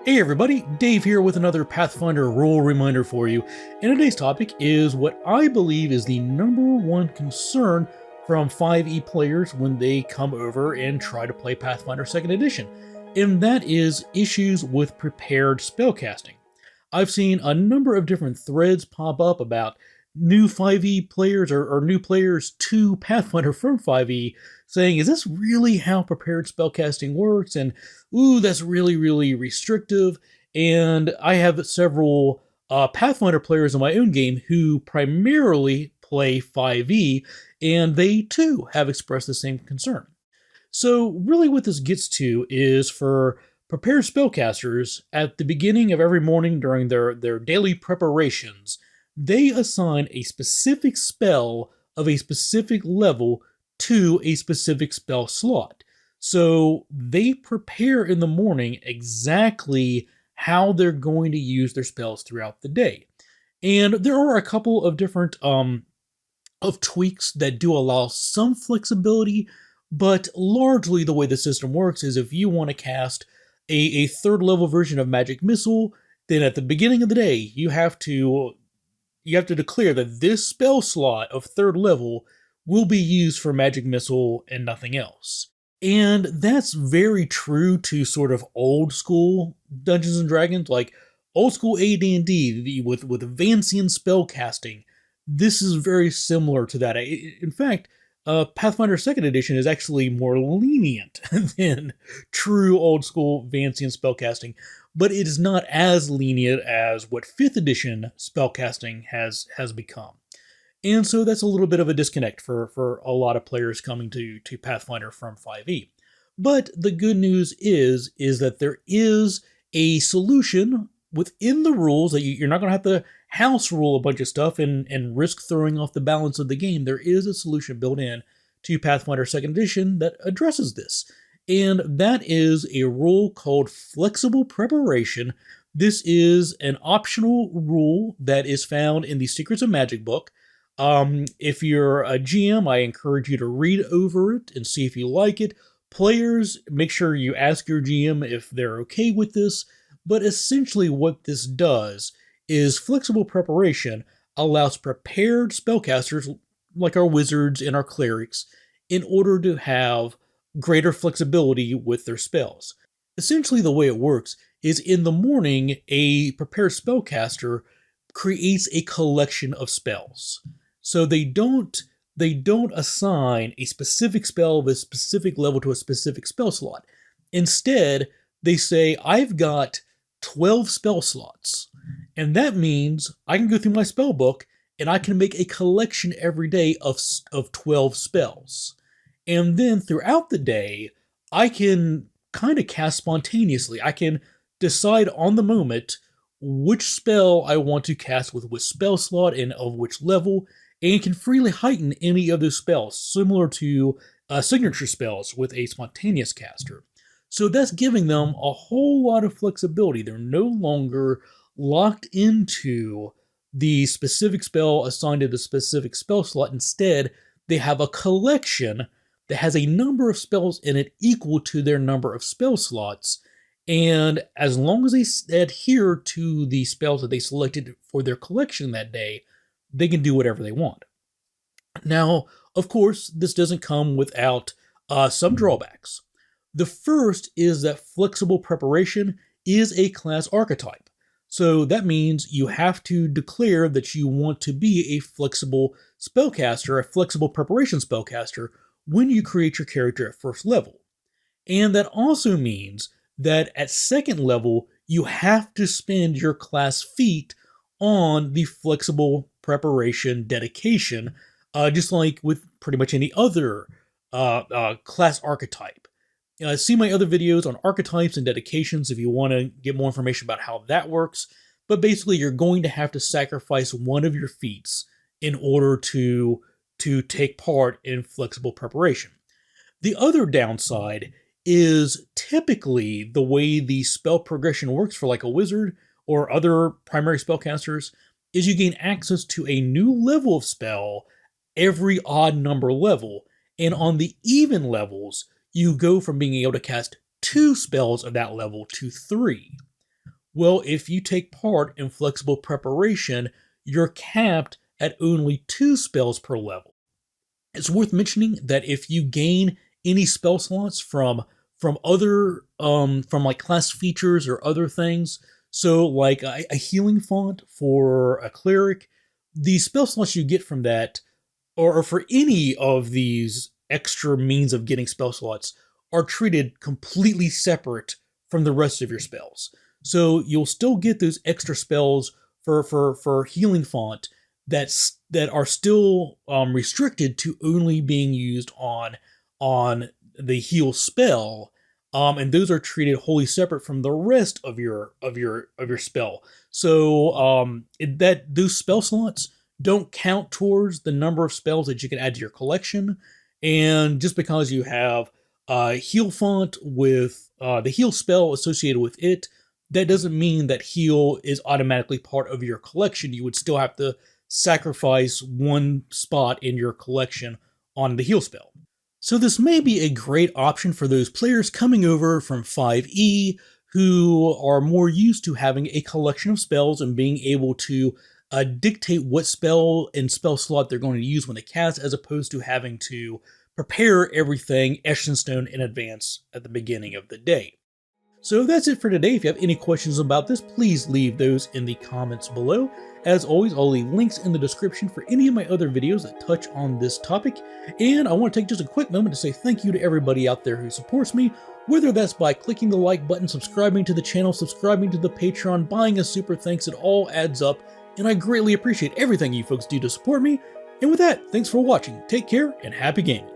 Hey everybody, Dave here with another Pathfinder rule reminder for you, and today's topic is what I believe is the number one concern from 5e players when they come over and try to play Pathfinder 2nd Edition, and that is issues with prepared spellcasting. I've seen a number of different threads pop up about new 5e players or new players to Pathfinder from 5e saying, is this really how prepared spellcasting works? And ooh, that's really, really restrictive. And I have several Pathfinder players in my own game who primarily play 5e, and they too have expressed the same concern. So really what this gets to is for prepared spellcasters, at the beginning of every morning during their daily preparations, they assign a specific spell of a specific level to a specific spell slot. So they prepare in the morning exactly how they're going to use their spells throughout the day. And there are a couple of different of tweaks that do allow some flexibility, but largely the way the system works is if you want to cast a third level version of Magic Missile, then at the beginning of the day you have to declare that this spell slot of third level will be used for Magic Missile and nothing else. And that's very true to sort of old school Dungeons and Dragons, like old school AD&D with Vancian spellcasting. This is very similar to that. In fact, Pathfinder 2nd Edition is actually more lenient than true old school Vancian spellcasting, but it is not as lenient as what 5th Edition spellcasting has become. And so that's a little bit of a disconnect for a lot of players coming to Pathfinder from 5e. But the good news is that there is a solution within the rules that you're not going to have to house rule a bunch of stuff and risk throwing off the balance of the game. There is a solution built in to Pathfinder 2nd Edition that addresses this. And that is a rule called Flexible Preparation. This is an optional rule that is found in the Secrets of Magic book. If you're a GM, I encourage you to read over it and see if you like it. Players, make sure you ask your GM if they're okay with this. But essentially what this does is Flexible Preparation allows prepared spellcasters, like our wizards and our clerics, in order to have greater flexibility with their spells. Essentially the way it works is in the morning, a prepared spellcaster creates a collection of spells. So they don't assign a specific spell of a specific level to a specific spell slot. Instead, they say, I've got 12 spell slots, and that means I can go through my spell book and I can make a collection every day of 12 spells. And then throughout the day, I can kind of cast spontaneously. I can decide on the moment which spell I want to cast with which spell slot and of which level, and can freely heighten any of those spells, similar to signature spells with a spontaneous caster. So that's giving them a whole lot of flexibility. They're no longer locked into the specific spell assigned to the specific spell slot. Instead, they have a collection that has a number of spells in it equal to their number of spell slots. And as long as they adhere to the spells that they selected for their collection that day, they can do whatever they want. Now, of course, this doesn't come without some drawbacks. The first is that Flexible Preparation is a class archetype. So that means you have to declare that you want to be a flexible spellcaster, a flexible preparation spellcaster, when you create your character at first level. And that also means that at second level, you have to spend your class feat on the Flexible Preparation dedication, just like with pretty much any other class archetype. See my other videos on archetypes and dedications if you want to get more information about how that works. But basically, you're going to have to sacrifice one of your feats in order to take part in Flexible Preparation. The other downside is typically the way the spell progression works for like a wizard or other primary spellcasters is you gain access to a new level of spell every odd number level, and on the even levels, you go from being able to cast 2 spells of that level to 3. Well, if you take part in flexible preparation, you're capped at only 2 spells per level. It's worth mentioning that if you gain any spell slots from other from like class features or other things, so like a healing font for a cleric, the spell slots you get from that, or for any of these extra means of getting spell slots, are treated completely separate from the rest of your spells. So you'll still get those extra spells for healing font that are still restricted to only being used on the heal spell, and those are treated wholly separate from the rest of your spell. So that those spell slots don't count towards the number of spells that you can add to your collection. And just because you have heal font with the heal spell associated with it, that doesn't mean that heal is automatically part of your collection. You would still have to sacrifice one spot in your collection on the heal spell. So this may be a great option for those players coming over from 5e who are more used to having a collection of spells and being able to dictate what spell and spell slot they're going to use when they cast, as opposed to having to prepare everything etched in stone in advance at the beginning of the day. So that's it for today. If you have any questions about this, please leave those in the comments below. As always, I'll leave links in the description for any of my other videos that touch on this topic. And I want to take just a quick moment to say thank you to everybody out there who supports me, whether that's by clicking the like button, subscribing to the channel, subscribing to the Patreon, buying a super thanks. It all adds up, and I greatly appreciate everything you folks do to support me. And with that, thanks for watching, take care, and happy gaming.